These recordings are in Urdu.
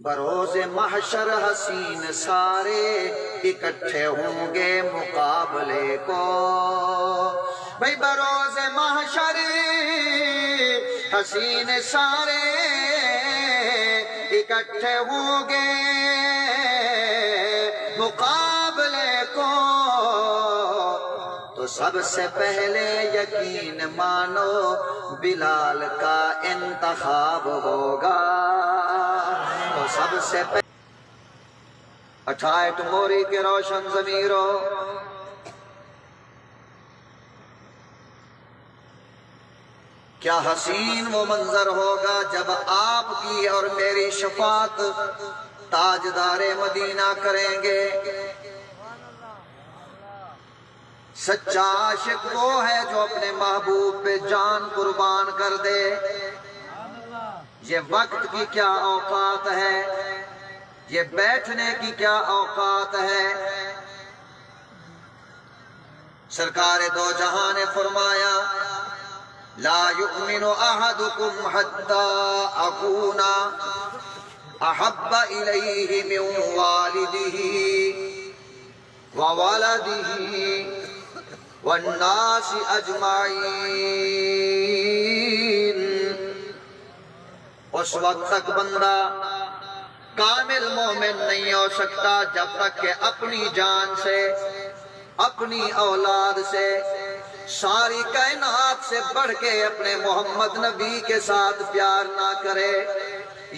بروز محشر حسین سارے اکٹھے ہوں گے مقابلے کو، بھئی بروز محشر حسین سارے اکٹھے ہوں گے مقابلے کو، تو سب سے پہلے یقین مانو بلال کا انتخاب ہوگا، تو سب سے پہلے اٹھائے موری کے روشن ضمیروں، کیا حسین وہ منظر ہوگا جب آپ کی اور میری شفاعت تاجدار مدینہ کریں گے۔ سچا عاشق وہ ہے جو اپنے محبوب پہ جان قربان کر دے۔ یہ وقت کی کیا اوقات ہے، یہ بیٹھنے کی کیا اوقات ہے۔ سرکار دو جہاں نے فرمایا لا یؤمن احدکم حتی اکون احب الیہ من والدہ وولدہ والناس اجمعین، اس وقت تک بندہ کامل مومن نہیں ہو سکتا جب تک کہ اپنی جان سے، اپنی اولاد سے، ساری کائنات سے بڑھ کے اپنے محمد نبی کے ساتھ پیار نہ کرے۔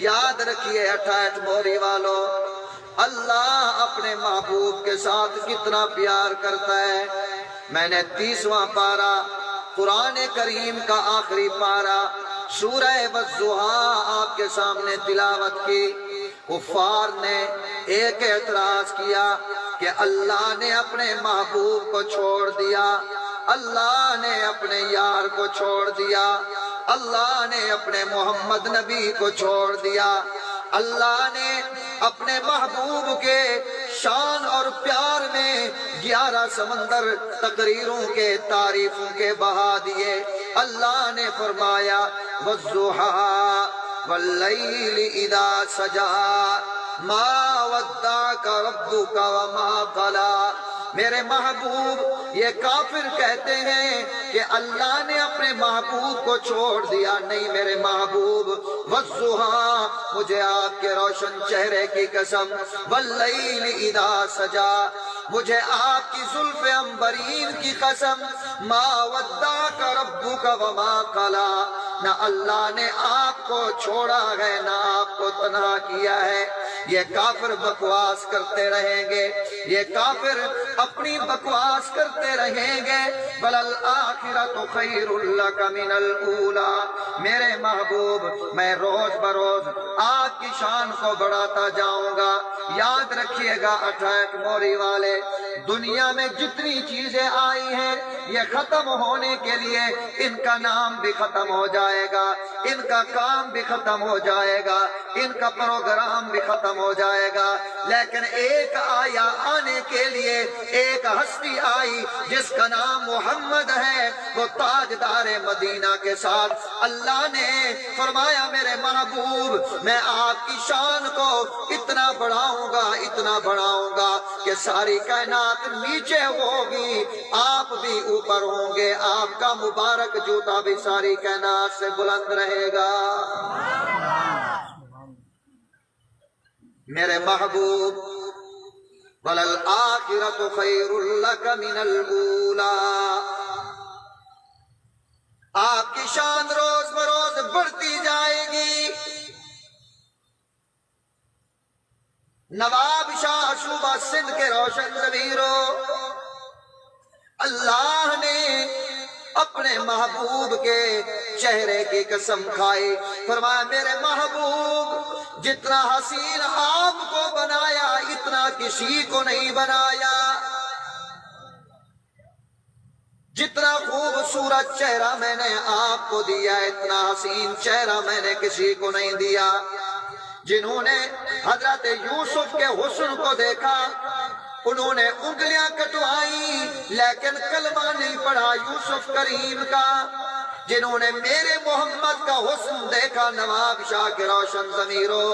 یاد رکھیے 68 موری والو، اللہ اپنے محبوب کے ساتھ کتنا پیار کرتا ہے۔ میں نے 30واں پارہ قرآن کریم کا آخری پارہ سورہ والضحیٰ آپ کے سامنے تلاوت کی۔ کفار نے ایک اعتراض کیا کہ اللہ نے اپنے محبوب کو چھوڑ دیا، اللہ نے اپنے یار کو چھوڑ دیا، اللہ نے اپنے محمد نبی کو چھوڑ دیا، اللہ نے اپنے محبوب کے شان اور پیار میں 11 سمندر تقریروں کے تعریفوں کے بہا دیے۔ اللہ نے فرمایا والضحیٰ واللیل اذا سجا ما ودعک ربک وما قلی۔ میرے محبوب، یہ کافر کہتے ہیں کہ اللہ نے اپنے محبوب کو چھوڑ دیا، نہیں میرے محبوب، والضحیٰ، مجھے آپ کے روشن چہرے کی قسم، واللیل اذا سجا، مجھے آپ کی زلف عنبرین کی قسم، ما ودعک ربک وما قلی، نہ اللہ نے آپ کو چھوڑا ہے نہ آپ کو تنہا کیا ہے۔ یہ کافر بکواس کرتے رہیں گے، یہ کافر اپنی بکواس کرتے رہیں گے۔ بل الآخرۃ خیر لک من الاولی، میرے محبوب میں روز بروز آپ کی شان کو بڑھاتا جاؤں گا۔ یاد رکھیے گا 68 موری والے، دنیا میں جتنی چیزیں آئی ہیں یہ ختم ہونے کے لیے ان کا نام بھی ختم ہو جائے گا، ان کا کام بھی ختم ہو جائے گا، ان کا پروگرام بھی ختم ہو جائے گا، لیکن ایک آیا آنے کے لیے، ایک ہستی آئی جس کا نام محمد ہے، وہ تاجدار مدینہ کے ساتھ اللہ نے فرمایا میرے محبوب میں آپ کی شان کو اتنا بڑھاؤں گا، اتنا بڑھاؤں گا کہ ساری کائنات نیچے ہوگی، آپ بھی اوپر ہوں گے، آپ کا مبارک جوتا بھی ساری کائنات سے بلند رہے گا۔ میرے محبوب وَلَلْآخِرَةُ خَيْرٌ لَكَ مِنَ الْأُولَىٰ، آپ کی شان روز بروز بڑھتی جائے گی۔ نواب شاہ صوبہ سندھ کے روشن ضمیروں، اللہ نے اپنے محبوب کے چہرے کی قسم کھائی، فرمایا میرے محبوب جتنا حسین آپ کو بنایا اتنا کسی کو نہیں بنایا، جتنا خوبصورت چہرہ میں نے آپ کو دیا اتنا حسین چہرہ میں نے کسی کو نہیں دیا۔ جنہوں نے حضرت یوسف کے حسن کو دیکھا انہوں نے انگلیاں کٹوائی لیکن کلمہ نہیں پڑھا یوسف کریم کا۔ جنہوں نے میرے محمد کا حسن دیکھا نواب شاہ کے روشن ضمیروں،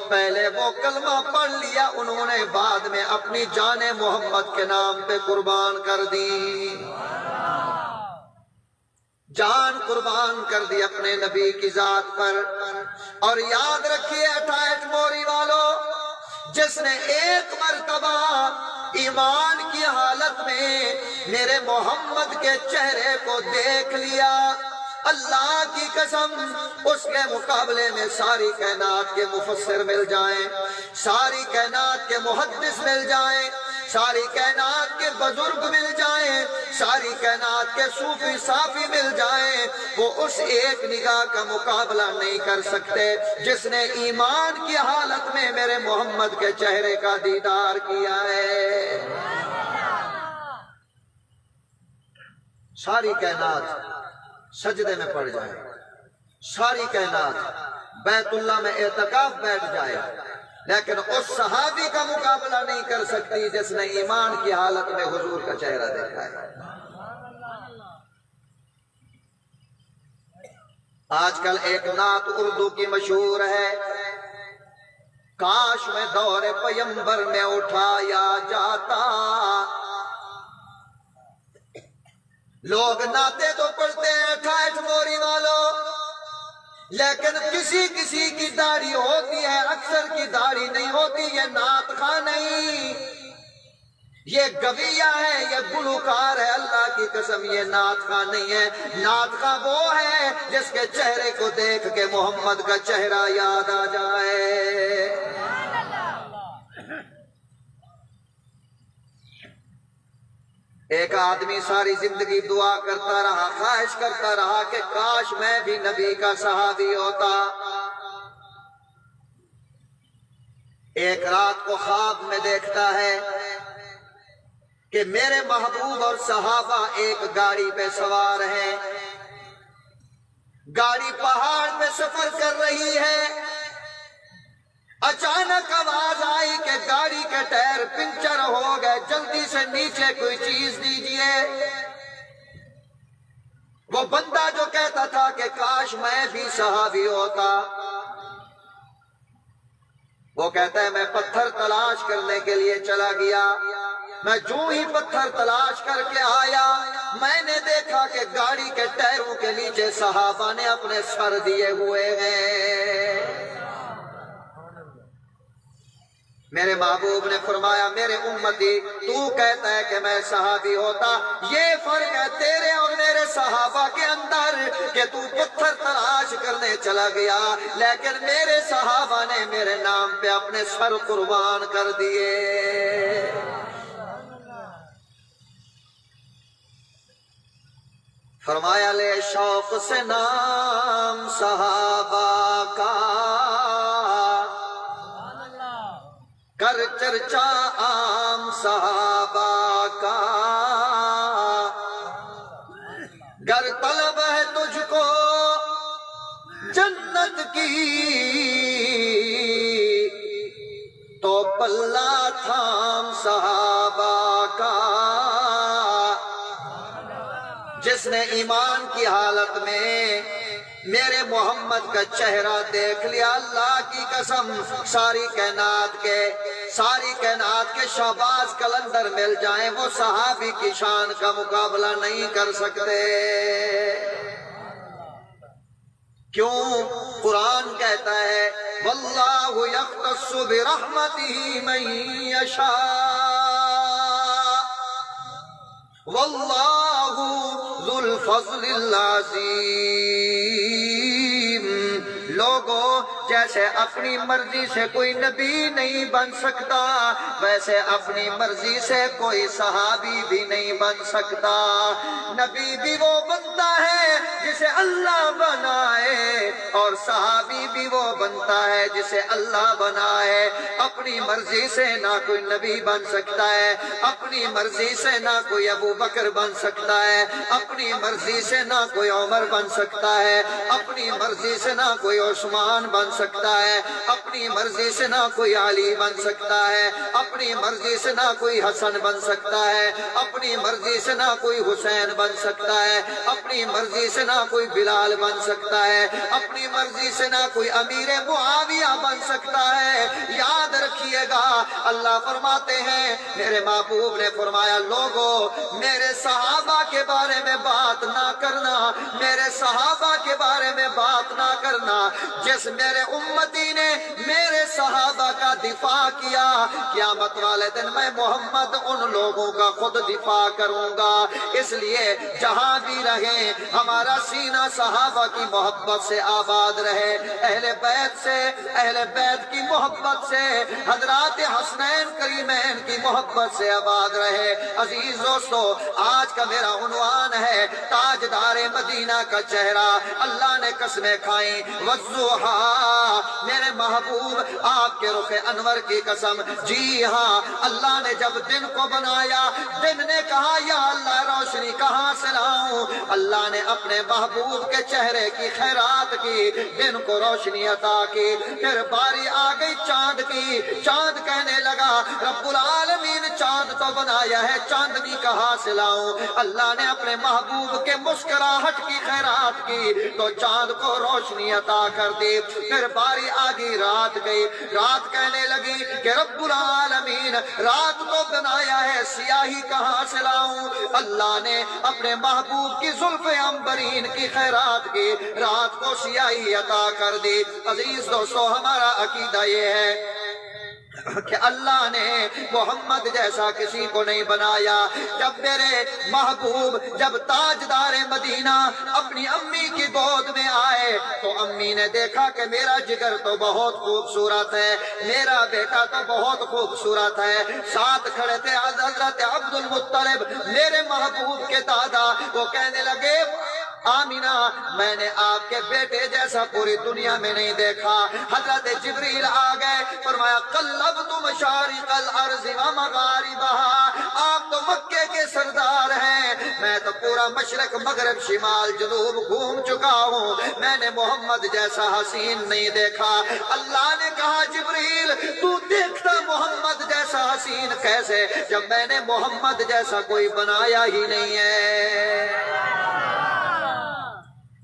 پہلے وہ کلمہ پڑھ لیا، انہوں نے بعد میں اپنی جان محمد کے نام پہ قربان کر دی، جان قربان کر دی اپنے نبی کی ذات پر۔ اور یاد رکھیے 28 موری والوں، جس نے ایک مرتبہ ایمان کی حالت میں میرے محمد کے چہرے کو دیکھ لیا، اللہ کی قسم اس کے مقابلے میں ساری کائنات کے مفسر مل جائیں، ساری کائنات کے محدث مل جائیں، ساری کائنات کے بزرگ مل جائیں، ساری کائنات کے صوفی صافی مل جائیں، وہ اس ایک نگاہ کا مقابلہ نہیں کر سکتے جس نے ایمان کی حالت میں میرے محمد کے چہرے کا دیدار کیا ہے۔ ساری کائنات سجدے میں پڑ جائے، ساری کائنات بیت اللہ میں اعتکاف بیٹھ جائے، لیکن اس صحابی کا مقابلہ نہیں کر سکتی جس نے ایمان کی حالت میں حضور کا چہرہ دیکھا ہے۔ آج کل ایک نعت اردو کی مشہور ہے، کاش میں دور پیمبر میں اٹھایا جاتا۔ لوگ نعتیں تو پڑھتے ہیں 28 موری والوں، لیکن کسی کسی کی داڑھی ہوتی ہے، اکثر کی داڑھی نہیں ہوتی۔ یہ نعت خواہ نہیں، یہ گویہ ہے، یہ گلوکار ہے، اللہ کی قسم یہ نعت خواہ نہیں ہے۔ نعت خواہ وہ ہے جس کے چہرے کو دیکھ کے محمد کا چہرہ یاد آ جائے۔ ایک آدمی ساری زندگی دعا کرتا رہا، خواہش کرتا رہا کہ کاش میں بھی نبی کا صحابی ہوتا۔ ایک رات کو خواب میں دیکھتا ہے کہ میرے محبوب اور صحابہ ایک گاڑی پہ سوار ہیں، گاڑی پہاڑ پہ سفر کر رہی ہے۔ اچانک آواز آئی کہ گاڑی کے ٹائر پنچر ہو گئے، جلدی سے نیچے کوئی چیز دیجئے۔ وہ بندہ جو کہتا تھا کہ کاش میں بھی صحابی ہوتا، وہ کہتا ہے میں پتھر تلاش کرنے کے لیے چلا گیا، میں جو ہی پتھر تلاش کر کے آیا، میں نے دیکھا کہ گاڑی کے ٹائروں کے نیچے صحابہ نے اپنے سر دیے ہوئے ہیں۔ میرے محبوب نے فرمایا میرے امتی، تو کہتا ہے کہ میں صحابی ہوتا، یہ فرق ہے تیرے اور میرے صحابہ کے اندر کہ تو پتھر تلاش کرنے چلا گیا، لیکن میرے صحابہ نے میرے نام پہ اپنے سر قربان کر دیے۔ فرمایا لے شوق سے نام صحابہ کا، کر چرچا عام صحابہ کا، گر طلب ہے تجھ کو جنت کی تو پلہ تھام صحابہ کا۔ جس نے ایمان کی حالت میں میرے محمد کا چہرہ دیکھ لیا، اللہ کی قسم ساری کائنات کے شہباز کلندر مل جائیں، وہ صحابی کی شان کا مقابلہ نہیں کر سکتے۔ کیوں؟ قرآن کہتا ہے واللہ یختص برحمتہ من یشاء واللہ ذو الفضل العظیم۔ لوگوں، جیسے اپنی مرضی سے کوئی نبی نہیں بن سکتا، ویسے اپنی مرضی سے کوئی صحابی بھی نہیں بن سکتا۔ نبی بھی وہ بنتا ہے جسے اللہ بنائے، اور صحابی بھی وہ بنتا ہے جسے اللہ بنائے۔ اپنی مرضی سے نہ کوئی نبی بن سکتا ہے، اپنی مرضی سے نہ کوئی ابو بکر بن سکتا ہے، اپنی مرضی سے نہ کوئی عمر بن سکتا ہے، اپنی مرضی سے نہ کوئی عثمان بن سکتا ہے، اپنی مرضی سے نہ کوئی علی بن سکتا ہے، اپنی مرضی سے نہ کوئی حسن بن سکتا ہے، اپنی مرضی سے نہ کوئی حسین بن سکتا ہے، اپنی مرضی سے نہ کوئی بلال بن سکتا ہے، اپنی مرضی سے نہ کوئی امیر معاویہ بن سکتا ہے۔ یاد رکھیے گا، اللہ فرماتے ہیں، میرے محبوب نے فرمایا لوگوں میرے صحابہ کے بارے میں بات نہ کرنا، میرے صحابہ کے بارے میں بات نہ کرنا، جس میرے امتی نے میرے صحابہ کا دفاع کیا، قیامت والے دن میں محمد ان لوگوں کا خود دفاع کروں گا۔ اس لیے جہاں بھی رہیں ہمارا سینہ صحابہ کی محبت سے آباد رہے، اہل بیت سے، اہل بیت کی محبت سے، حضرات حسنین کریمین کی محبت سے آباد رہے۔ عزیز دوستو، آج کا میرا عنوان ہے تاجدار مدینہ کا چہرہ۔ اللہ نے قسمیں کھائیں، والضحیٰ، میرے محبوب آپ کے رخ انور کی قسم، جی ہاں، اللہ نے جب دن کو بنایا، دن نے کہا یا اللہ روشنی کہاں سے لاؤں؟ اللہ نے اپنے محبوب کے چہرے کی خیرات کی، دن کو روشنی عطا کی۔ پھر باری آ گئی چاند کی، چاند کہنے لگا رب العالمین چاند تو بنایا ہے، چاندنی کہاں سے لاؤں؟ اللہ نے اپنے محبوب کے مسکراہٹ کی خیرات کی تو چاند کو روشنی عطا کر دی۔ پھر باری آگئی رات گئی، رات کہنے لگی کہ رب العالمین رات تو بنایا ہے، سیاہی کہاں سے لاؤں؟ اللہ نے اپنے محبوب کی زلف عنبرین کی خیرات کی، رات کو سیاہی عطا کر دی۔ عزیز دوستو، ہمارا عقیدہ یہ ہے کہ اللہ نے محمد جیسا کسی کو نہیں بنایا۔ جب میرے محبوب، جب تاجدار مدینہ اپنی امی کی گود میں آئے تو امی نے دیکھا کہ میرا جگر تو بہت خوبصورت ہے، میرا بیٹا تو بہت خوبصورت ہے۔ ساتھ کھڑے تھے حضرت عبد المطلب، میرے محبوب کے دادا، وہ کہنے لگے آمینہ میں نے آپ کے بیٹے جیسا پوری دنیا میں نہیں دیکھا۔ حضرت جبریل آ گئے، فرمایا قلبت مشارق الارض ومغاربہا، آپ تو مکے کے سردار ہیں، میں تو پورا مشرق مغرب شمال جنوب گھوم چکا ہوں، میں نے محمد جیسا حسین نہیں دیکھا۔ اللہ نے کہا جبریل تو دیکھتا محمد جیسا حسین کیسے جب میں نے محمد جیسا کوئی بنایا ہی نہیں ہے،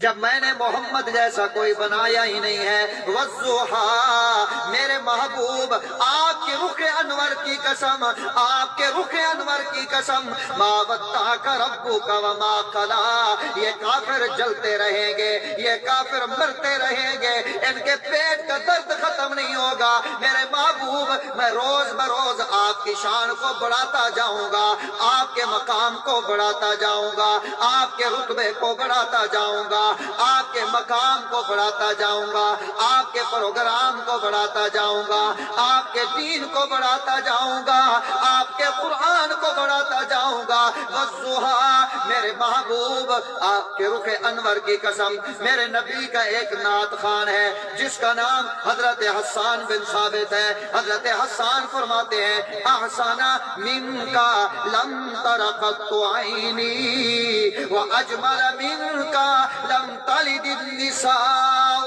جب میں نے محمد جیسا کوئی بنایا ہی نہیں ہے۔ والضحیٰ، میرے محبوب آپ کے رخ انور کی قسم، آپ کے رخ انور کی قسم، ما ودعک ربک وما قلی، یہ کافر جلتے رہیں گے، یہ کافر مرتے رہیں گے، ان کے پیٹ کا درد ختم نہیں ہوگا۔ میرے محبوب میں روز بروز آپ کی شان کو بڑھاتا جاؤں گا، آپ کے مقام کو بڑھاتا جاؤں گا، آپ کے رتبے کو بڑھاتا جاؤں گا، آپ کے مقام کو بڑھاتا جاؤں گا، آپ کے پروگرام کو بڑھاتا جاؤں گا، آپ کے دین کو بڑھاتا جاؤں گا، آپ کے قرآن کو بڑھاتا جاؤں گا۔ والضحیٰ، میرے محبوب آپ کے رخ انور کی قسم، میرے نبی کا ایک نعت خوان ہے جس کا نام حضرت حسان بن ثابت ہے۔ حضرت حسان فرماتے ہیں احسن منکا لم تر قط عینی واجمل منکا لم تلد النساء،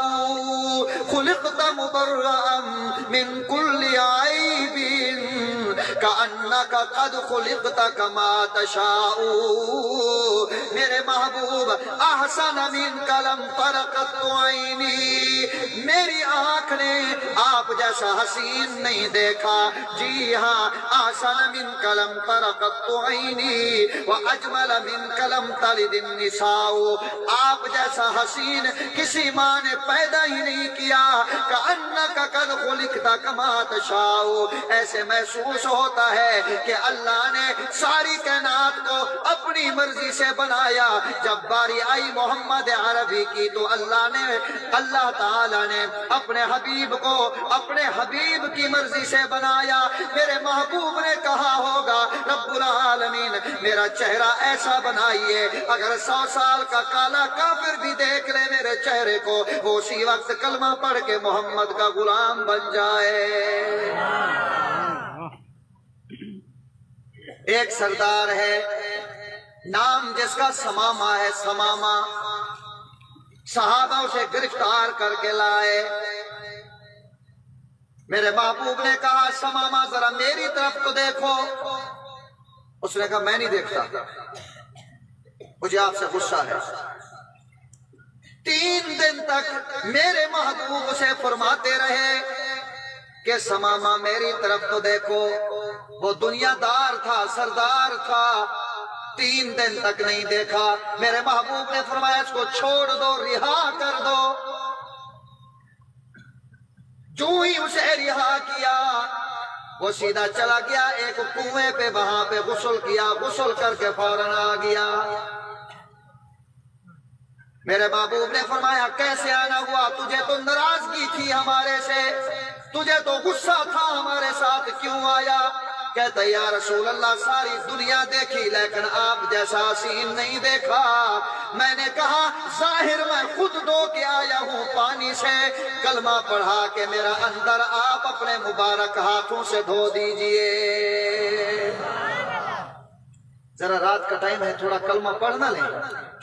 خلقت مبرئا من كل عیب کأنک قد خلقت کما تشاء۔ میرے محبوب احسن منک لم تر قط عینی، میری آنکھ نے آپ جیسا حسین نہیں دیکھا، جی ہاں، احسن منک لم تر قط عینی واجمل منک لم تلد النساء، آپ جیسا حسین کسی ماں نے پیدا ہی نہیں کیا، کأنک قد خلقت کما تشاء، ایسے محسوس ہوتا ہے کہ اللہ نے ساری کائنات کو اپنی مرضی سے بنایا۔ جب باری آئی محمد عربی کی تو اللہ تعالی نے اپنے حبیب کو اپنے حبیب کی مرضی سے بنایا۔ میرے محبوب نے کہا ہوگا رب العالمین میرا چہرہ ایسا بنائیے، اگر 100 سال کا کالا کافر بھی دیکھ لے میرے چہرے کو، وہ اسی وقت کلمہ پڑھ کے محمد کا غلام بن جائے۔ ایک سردار ہے نام جس کا سمامہ ہے، سمامہ، صحابہ اسے گرفتار کر کے لائے، میرے محبوب نے کہا سماما ذرا میری طرف تو دیکھو. اس نے کہا میں نہیں دیکھتا، مجھے آپ سے غصہ ہے. 3 دن تک میرے محبوب اسے فرماتے رہے کہ سماما میری طرف تو دیکھو. وہ دنیا دار تھا، سردار تھا، 3 دن تک نہیں دیکھا. میرے محبوب نے فرمایا اس کو چھوڑ دو، رہا کر دو. جو ہی اسے رہا کیا وہ سیدھا چلا گیا ایک کنویں پہ، وہاں پہ غسل کیا، غسل کر کے فوراً آ گیا. میرے محبوب نے فرمایا کیسے آنا ہوا؟ تجھے تو ناراضگی تھی ہمارے سے، تجھے تو غصہ تھا ہمارے ساتھ، کیوں آیا؟ کہتا یا رسول اللہ ساری دنیا دیکھی لیکن آپ جیسا سین نہیں دیکھا. میں نے کہا ظاہر میں خود دھو کے آیا ہوں پانی سے، کلمہ پڑھا کے میرا اندر آپ اپنے مبارک ہاتھوں سے دھو دیجئے. ذرا رات کا ٹائم ہے، تھوڑا کلمہ پڑھنا لیں،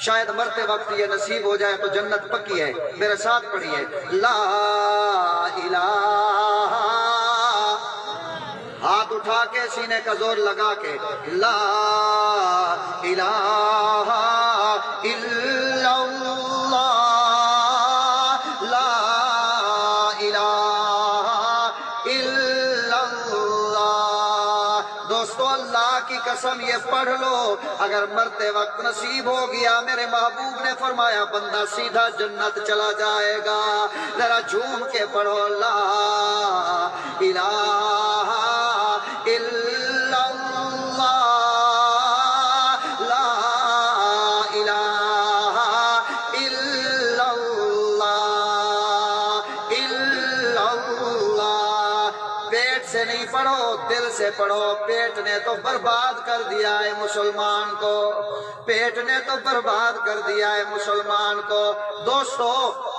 شاید مرتے وقت یہ نصیب ہو جائے تو جنت پکی ہے. میرے ساتھ پڑھیے لا الہ، ہاتھ اٹھا کے سینے کا زور لگا کے لا الہ الا اللہ، لا الہ الا اللہ. دوستو اللہ کی قسم یہ پڑھ لو، اگر مرتے وقت نصیب ہو گیا میرے محبوب نے فرمایا بندہ سیدھا جنت چلا جائے گا. ذرا جھوم کے پڑھو لا الہ الا اللہ، لا الہ الا اللہ، الا اللہ. پیٹ سے نہیں پڑھو، دل سے پڑھو. پیٹ نے تو برباد کر دیا ہے مسلمان کو، پیٹ نے تو برباد کر دیا ہے مسلمان کو. دوستو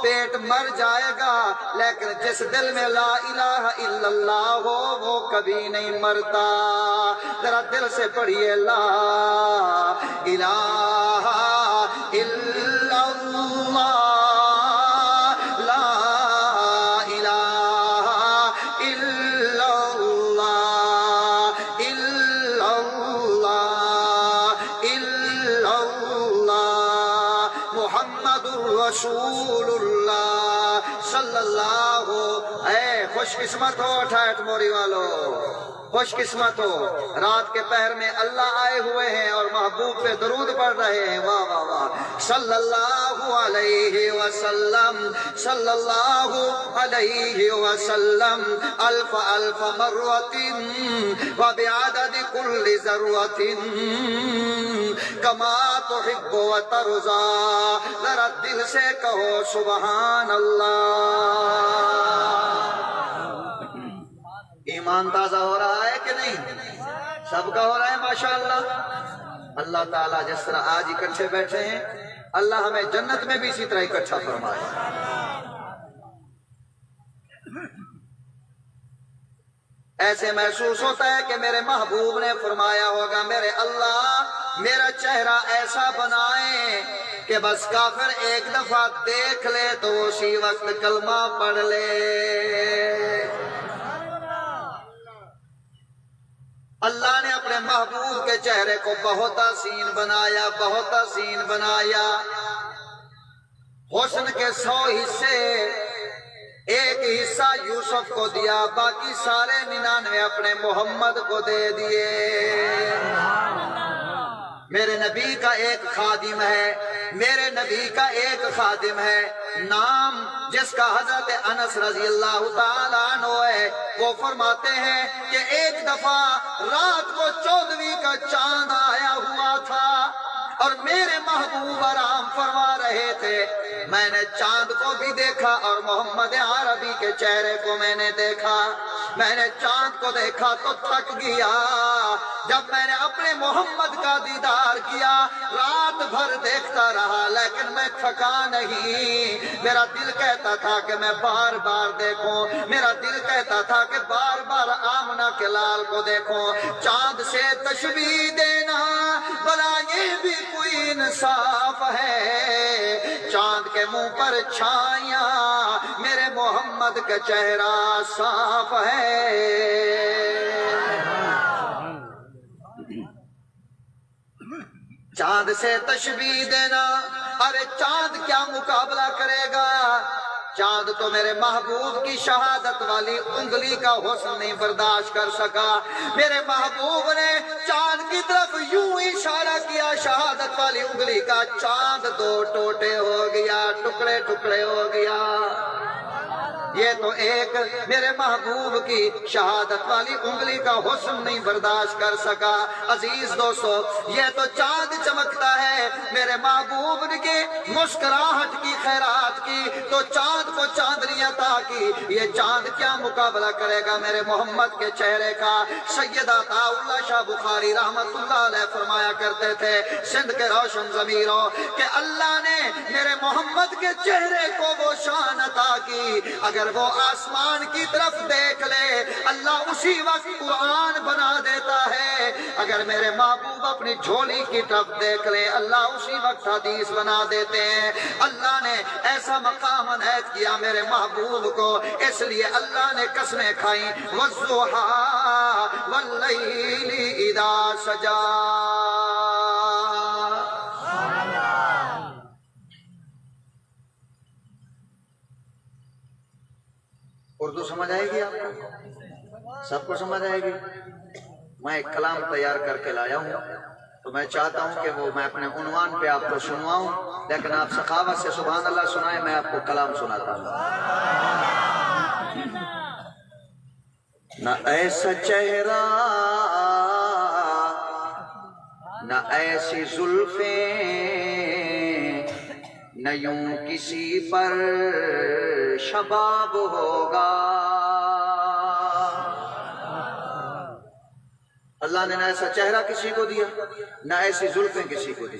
پیٹ مر جائے گا لیکن جس دل میں لا الہ الا اللہ ہو وہ کبھی نہیں مرتا. ذرا دل سے پڑھیے لا الہ الا اللہ، لا الہ الا اللہ، الا اللہ، الا اللہ، محمد رسول اللہ صلی اللہ. اے خوش قسمت ہو ٹھاٹھ موری والو، خوش قسمت ہو، رات کے پہر میں اللہ آئے ہوئے ہیں اور محبوب پہ درود پڑھ رہے ہیں. واہ واہ واہ، صلی اللہ علیہ وسلم، صلی اللہ علیہ وسلم، الف الف مرۃ وبعدد کل ذرۃ کما تحب وترضى. ذرا دل سے کہو سبحان اللہ. ایمان تازہ ہو رہا ہے کہ نہیں؟ سب کا ہو رہا ہے ماشاءاللہ. اللہ تعالیٰ جس طرح آج اکٹھے بیٹھے ہیں اللہ ہمیں جنت میں بھی اسی طرح اکٹھا فرمائے. ایسے محسوس ہوتا ہے کہ میرے محبوب نے فرمایا ہوگا میرے اللہ میرا چہرہ ایسا بنائے کہ بس کافر ایک دفعہ دیکھ لے تو اسی وقت کلمہ پڑھ لے. اللہ نے اپنے محبوب کے چہرے کو بہت حسین بنایا، بہت حسین بنایا. حسن کے 100 حصے، ایک حصہ یوسف کو دیا، باقی سارے 99 اپنے محمد کو دے دیے. میرے نبی کا ایک خادم ہے، میرے نبی کا ایک خادم ہے، نام جس کا حضرت انس رضی اللہ تعالیٰ عنہ ہے. وہ فرماتے ہیں کہ ایک دفعہ رات کو 14ویں کا چاند آیا ہوا تھا اور میرے محبوب آرام فرما رہے تھے. میں نے چاند کو بھی دیکھا اور محمد عربی کے چہرے کو میں نے دیکھا. میں نے چاند کو دیکھا تو تھک گیا. جب میں نے اپنے محمد کا دیدار کیا رات بھر دیکھتا رہا لیکن میں تھکا نہیں. میرا دل کہتا تھا کہ میں بار بار دیکھوں، میرا دل کہتا تھا کہ بار بار آمنے یمنا کے لال کو دیکھو، چاند سے تشبیہ دینا بلا یہ بھی کوئی انصاف ہے، چاند کے منہ پر چھائیاں میرے محمد کا چہرہ صاف ہے۔ چاند سے تشبیہ دینا، ارے چاند کیا مقابلہ کرے گا، چاند تو میرے محبوب کی شہادت والی انگلی کا حسن نہیں برداشت کر سکا، میرے محبوب نے چاند کی طرف یوں اشارہ کیا شہادت والی انگلی کا، چاند دو ٹوٹے ہو گیا، ٹکڑے ٹکڑے ہو گیا۔ یہ تو ایک میرے محبوب کی شہادت والی انگلی کا حسن نہیں برداشت کر سکا۔ عزیز دوستو، یہ تو چاند چمکتا ہے میرے محبوب کی مسکراہٹ کی خیرات کی، تو چاند کو چاندنی عطا کی، یہ چاند کیا مقابلہ کرے گا میرے محمد کے چہرے کا۔ سیدہ عطاءاللہ شاہ بخاری رحمت اللہ علیہ فرمایا کرتے تھے، سندھ کے روشن ضمیروں، کہ اللہ نے میرے محمد کے چہرے کو وہ شان عطا کی، اگر وہ آسمان کی طرف دیکھ لے اللہ اسی وقت قرآن بنا دیتا ہے، اگر میرے محبوب اپنی جھولی کی طرف دیکھ لے اللہ اسی وقت حدیث بنا دیتے ہیں۔ اللہ نے ایسا مقام عنایت کیا میرے محبوب کو، اس لیے اللہ نے قسمیں کھائیں، وَالضُّحَىٰ وَاللَّيْلِ إِذَا سَجَىٰ۔ اردو سمجھ آئے گی آپ کو؟ سب کو سمجھ آئے گی؟ میں ایک کلام تیار کر کے لایا ہوں، تو میں چاہتا ہوں کہ وہ میں اپنے عنوان پہ آپ کو سنواؤں، لیکن آپ سخاوت سے سبحان اللہ سنائیں، میں آپ کو کلام سناتا ہوں۔ نہ ایسا چہرہ، نہ ایسی زلفیں، نہ یوں کسی پر شباب ہوگا۔ اللہ نے نہ ایسا چہرہ کسی کو دیا، نہ ایسی زلفیں کسی کو دی،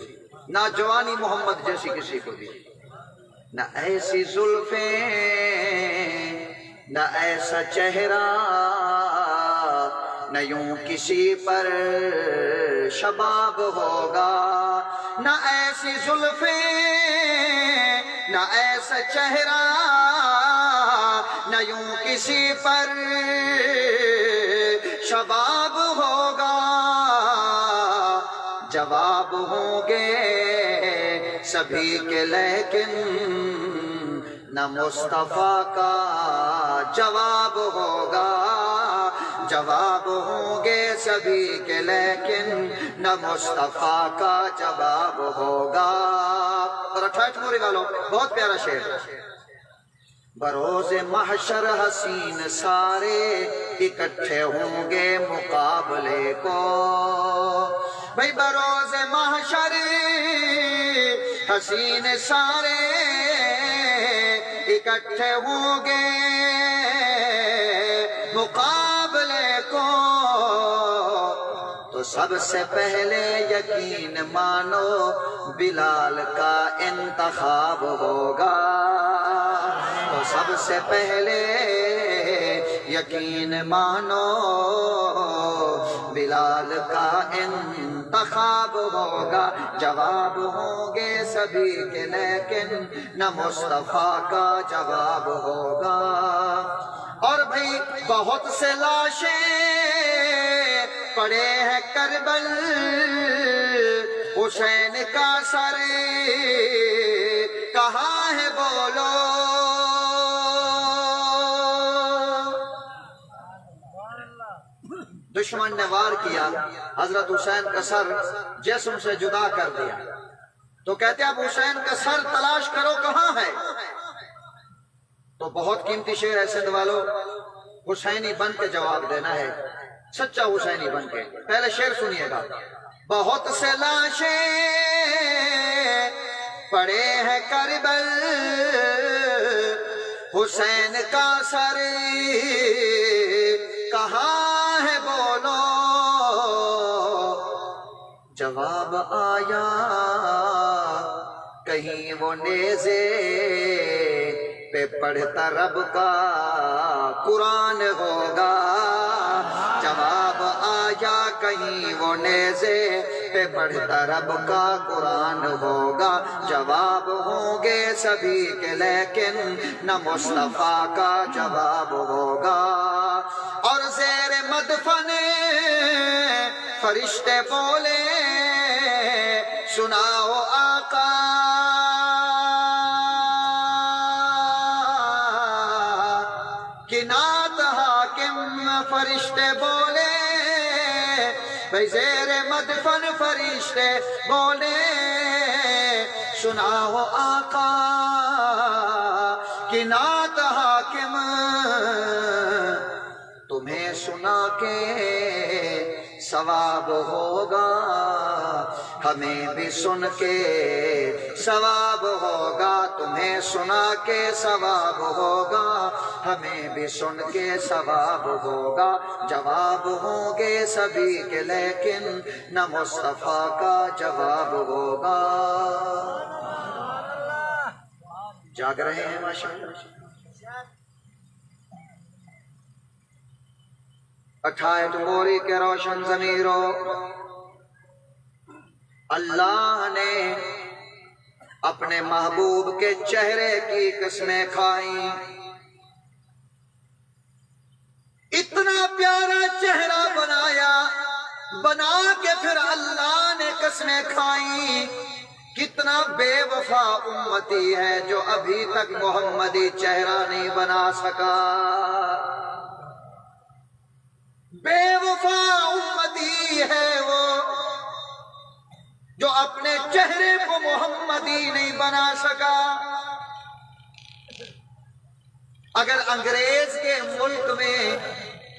نہ جوانی محمد جیسی کسی کو دی، نہ ایسی زلفیں، نہ ایسا چہرہ، نہ یوں کسی پر شباب ہوگا، نہ ایسی زلفیں، نہ ایسا چہرہ، نہ یوں کسی پر شباب ہوگا، جواب ہوں گے سبھی کے لیکن نہ مصطفیٰ کا جواب ہوگا، جواب ہوں گے سبھی کے لیکن نہ مصطفیٰ کا جواب ہوگا۔ اور اٹھائٹ موری والوں، بہت پیارا شعر، بروز محشر حسین سارے اکٹھے ہوں گے مقابلے کو، بھئی بروز محشر حسین سارے اکٹھے ہوں گے مقابلے کو، تو سب سے پہلے یقین مانو بلال کا انتخاب ہوگا، تو سب سے پہلے یقین مانو بلال کا انتخاب ہوگا، جواب ہوں گے سبھی کے لیکن نہ مصطفیٰ کا جواب ہوگا۔ اور بھئی بہت سے لاشیں پڑے ہیں کربل، حسین کا سر کہاں ہے بولو، دشمن نے وار کیا، حضرت حسین کا سر جسم سے جدا کر دیا، تو کہتے ہیں اب حسین کا سر تلاش کرو کہاں ہے، تو بہت قیمتی شعر ہے سندھ والوں، حسینی بن کے جواب دینا ہے، سچا حسینی بن کے۔ پہلے شعر سنیے گا، بہت سے لاشیں پڑے ہیں کربل، حسین کا سر کہاں ہے بولو، جواب آیا کہیں وہ نیزے پہ پڑھتا رب کا قرآن ہوگا، کہیں وہ نیزے پہ بڑھتا رب کا قرآن ہوگا، جواب ہوں گے سبھی کے لیکن نہ مصطفیٰ کا جواب ہوگا۔ اور زیر مدفن فرشتے بولے سناؤ آقا، نعت حاکم فرشتے بولے، بھئی زیر مدفن فرشتے بولے سناؤ آقا کی نعت حاکم، تمہیں سنا کے ثواب ہوگا، ہمیں بھی سن کے ثواب ہوگا، تمہیں سنا کے ثواب ہوگا، ہمیں بھی سن کے ثواب ہوگا، جواب ہوں گے سبھی کے لیکن نہ مصطفیٰ کا جواب ہوگا۔ جاگ رہے ہیں ماشاءاللہ؟ اٹھائے موری کے روشن ضمیروں، اللہ نے اپنے محبوب کے چہرے کی قسمیں کھائیں، اتنا پیارا چہرہ بنایا، بنا کے پھر اللہ نے قسمیں کھائیں۔ کتنا بے وفا امتی ہے جو ابھی تک محمدی چہرہ نہیں بنا سکا، بے وفا امتی ہے وہ جو اپنے چہرے کو محمدی نہیں بنا سکا۔ اگر انگریز کے ملک میں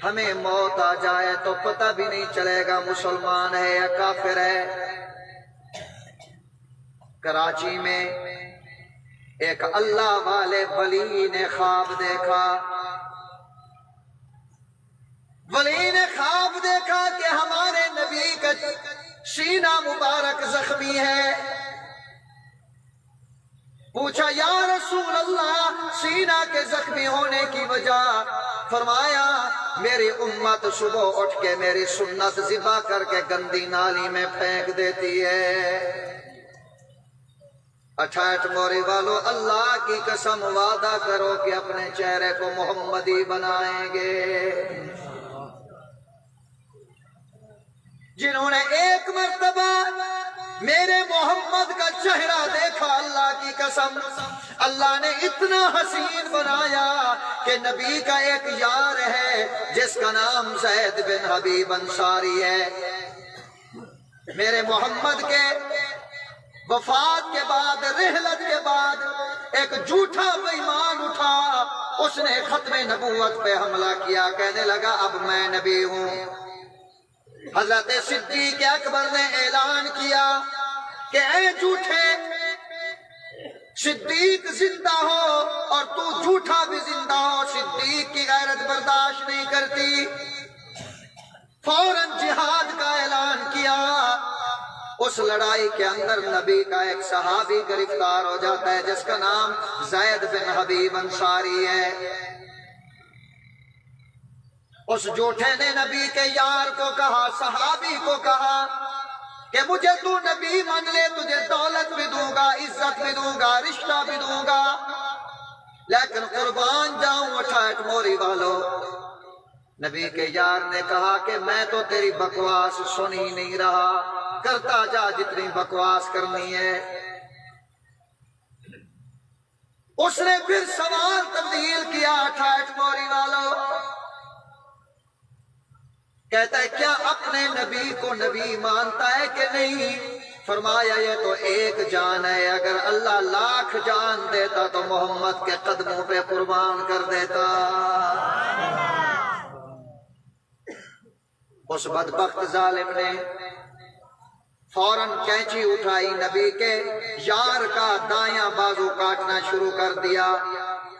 ہمیں موت آ جائے تو پتہ بھی نہیں چلے گا مسلمان ہے یا کافر ہے۔ کراچی میں ایک اللہ والے ولی نے خواب دیکھا، ولی نے خواب دیکھا کہ ہمارے نبی کا سینہ مبارک زخمی ہے۔ پوچھا یا رسول اللہ سینہ کے زخمی ہونے کی وجہ؟ فرمایا میری امت صبح اٹھ کے میری سنت ذبح کر کے گندی نالی میں پھینک دیتی ہے۔ اٹھائٹ موری والو، اللہ کی قسم وعدہ کرو کہ اپنے چہرے کو محمدی بنائیں گے۔ جنہوں نے ایک مرتبہ میرے محمد کا چہرہ دیکھا، اللہ کی قسم اللہ نے اتنا حسین بنایا کہ نبی کا ایک یار ہے جس کا نام زید بن حبیب انصاری ہے۔ میرے محمد کے وفات کے بعد، رحلت کے بعد ایک جھوٹا بے ایمان اٹھا، اس نے ختم نبوت پہ حملہ کیا، کہنے لگا اب میں نبی ہوں۔ حضرت صدیق اکبر نے اعلان کیا کہ اے جھوٹے، صدیق زندہ ہو اور تو جھوٹا بھی زندہ ہو، صدیق کی غیرت برداشت نہیں کرتی۔ فوراً جہاد کا اعلان کیا۔ اس لڑائی کے اندر نبی کا ایک صحابی گرفتار ہو جاتا ہے جس کا نام زید بن حبیب انصاری ہے۔ اس جھوٹے نے نبی کے یار کو کہا، صحابی کو کہا کہ مجھے تو نبی مان لے، تجھے دولت بھی دوں گا، عزت بھی دوں گا، رشتہ بھی دوں گا، لیکن قربان جاؤں اٹھائٹ موری والو۔ نبی کے یار نے کہا کہ میں تو تیری بکواس سن ہی نہیں رہا، کرتا جا جتنی بکواس کرنی ہے۔ اس نے پھر سوال تبدیل کیا اٹھائٹ موری والو، کہتا ہے کیا اپنے نبی کو نبی مانتا ہے کہ نہیں؟ فرمایا یہ تو ایک جان ہے، اگر اللہ لاکھ جان دیتا تو محمد کے قدموں پہ قربان کر دیتا۔ اس بدبخت ظالم نے فوراً کینچی اٹھائی، نبی کے یار کا دایاں بازو کاٹنا شروع کر دیا۔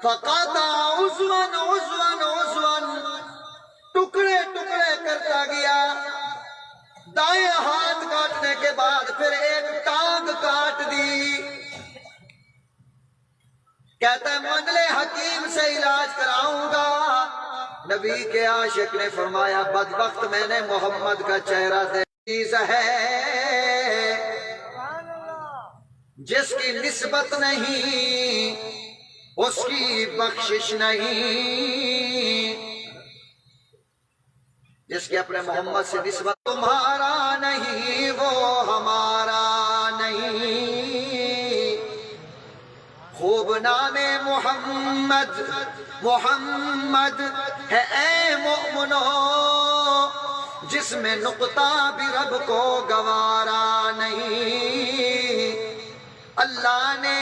فقاطع عضواً عضواً عضواً، ٹکڑے ٹکڑے کرتا گیا۔ دائیں ہاتھ کاٹنے کے بعد پھر ایک ٹانگ کاٹ دی۔ کہتا ہے منگلے حکیم سے علاج کراؤں گا۔ نبی کے عاشق نے فرمایا بدبخت میں نے محمد کا چہرہ چیز ہے جس کی نسبت نہیں اس کی بخشش نہیں، جس کے اپنے محمد سے نسبت تمہارا نہیں وہ ہمارا نہیں، خوب نام محمد محمد ہے اے مومنو، جس میں نقطہ بھی رب کو گوارا نہیں، اللہ نے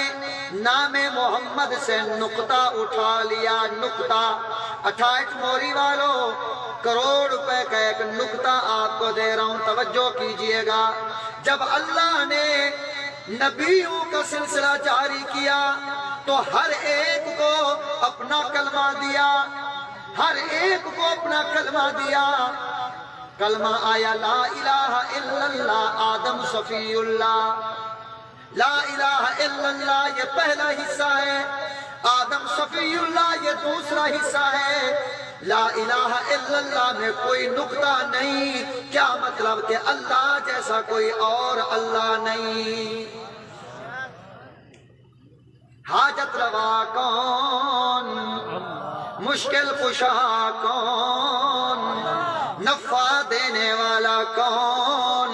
نام محمد سے نقطہ اٹھا لیا، نقطہ 68 موری والوں، کروڑ روپے کا ایک نقطہ آپ کو دے رہا ہوں، توجہ کیجئے گا۔ جب اللہ نے نبیوں کا سلسلہ جاری کیا تو ہر ایک کو اپنا کلمہ دیا، ہر ایک کو اپنا کلمہ دیا۔ کلمہ آیا لا الہ الا اللہ، آدم صفی اللہ، لا الہ الا اللہ یہ پہلا حصہ ہے، آدم صفی اللہ یہ دوسرا حصہ ہے۔ لا الہ الا اللہ میں کوئی نقطہ نہیں، کیا مطلب کہ اللہ جیسا کوئی اور اللہ نہیں۔ حاجت روا کون، مشکل کشا کون، نفع دینے والا کون،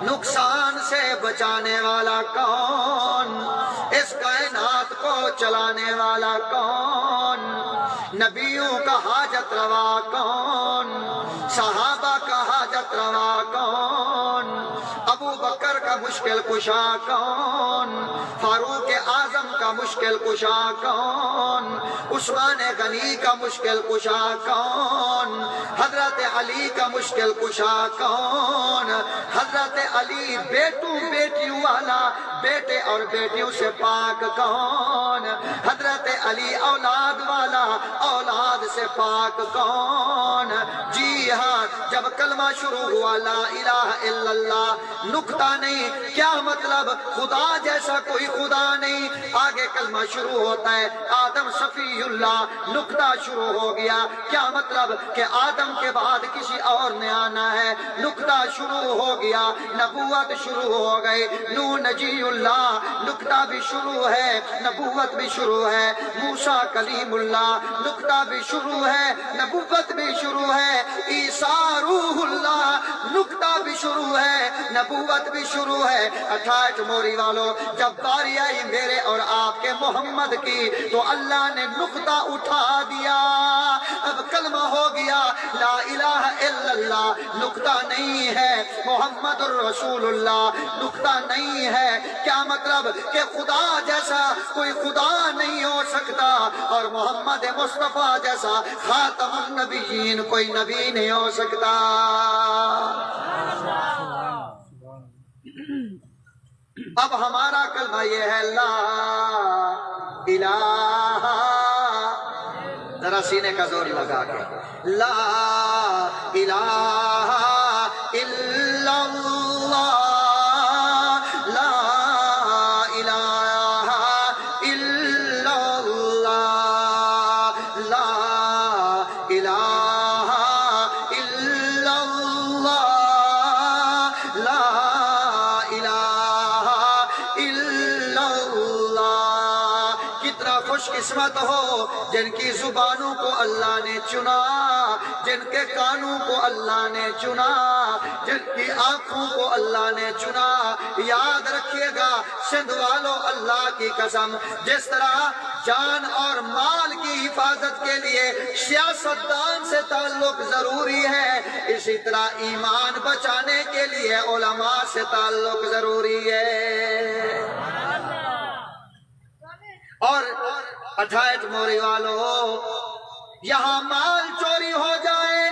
نقصان سے بچانے والا کون، اس کائنات کو چلانے والا کون، نبیوں کا حاجت روا کون، صحابہ کا حاجت روا کون، ابو بکر کا مشکل کشا کون، فاروق اعظم کا مشکل کشا کون، عثمان غنی کا مشکل کشا کون، حضرت علی کا مشکل کشا کون، حضرت علی بیٹوں بیٹیوں والا، بیٹے اور بیٹیوں سے پاک کون، حضرت علی اولاد والا، اولاد سے پاک کون۔ جی ہاں، جب کلمہ شروع ہوا لا الہ الا اللہ، نقطہ نہیں، کیا مطلب خدا جیسا کوئی خدا نہیں، آگے کلمہ شروع ہوتا ہے آدم صفی اللہ، نقطہ شروع ہو گیا، کیا مطلب کہ آدم کے بعد کسی اور نے آنا ہے، نقطہ شروع ہو گیا، نبوت شروع ہو گئی، نوح نجی اللہ، نقطہ بھی شروع ہے، نبوت بھی شروع ہے، موسیٰ کلیم اللہ، نقطہ بھی شروع ہے، نبوت بھی شروع ہے، عیسیٰ روح اللہ، نقطہ بھی شروع ہے، نبوت بھی شروع ہے۔ 68 موری والوں، جب باری آئی میرے اور آپ کے محمد کی تو اللہ نے نقطہ اٹھا دیا، اب کلمہ ہو گیا لا الہ الا اللہ، نقطہ نہیں ہے، محمد الرسول اللہ نقطہ نہیں ہے، کیا مطلب کہ خدا جیسا کوئی خدا نہیں ہو سکتا، اور محمد مصطفیٰ جیسا خاتم النبیین کوئی نبی نہیں ہو سکتا۔ اب ہمارا کلمہ یہ ہے لا الہ، ذرا سینے کا زور لگا کے، لا الہ الا اللہ، لا الہ الا اللہ، لا الہ الا اللہ، لا الہ الا اللہ۔ کتنا خوش قسمت ہو جن کی زبانوں کو اللہ نے چنا، جن کے کانوں کو اللہ نے چنا، جن کی آنکھوں کو اللہ نے چنا۔ یاد رکھیے گا سندھ والوں، اللہ کی قسم، جس طرح جان اور مال کی حفاظت کے لیے سیاستدان سے تعلق ضروری ہے، اسی طرح ایمان بچانے کے لیے علماء سے تعلق ضروری ہے۔ اور 68 موری والوں، یہاں مال چوری ہو جائے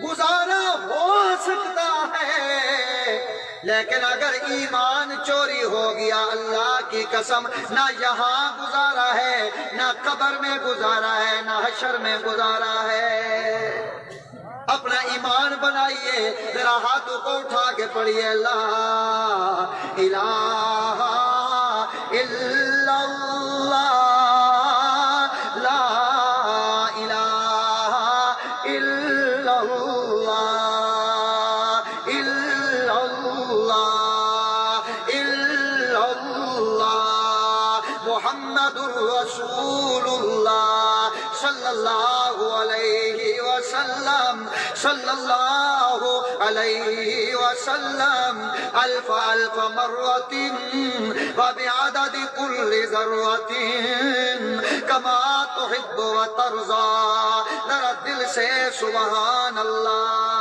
گزارا ہو سکتا ہے، لیکن اگر ایمان چوری ہو گیا اللہ کی قسم، نہ یہاں گزارا ہے، نہ قبر میں گزارا ہے، نہ حشر میں گزارا ہے۔ اپنا ایمان بنائیے، ذرا ہاتھوں کو اٹھا کے پڑھیے لا الہ الا اللہ، لا الہ الا اللہ، الا رسول اللہ صلی اللہ علیہ وسلم صلی اللہ علیہ وسلم الف الف مرۃ وبعدد كل ذرۃ کما تحب وترضى ذرا دل سے سبحان اللہ.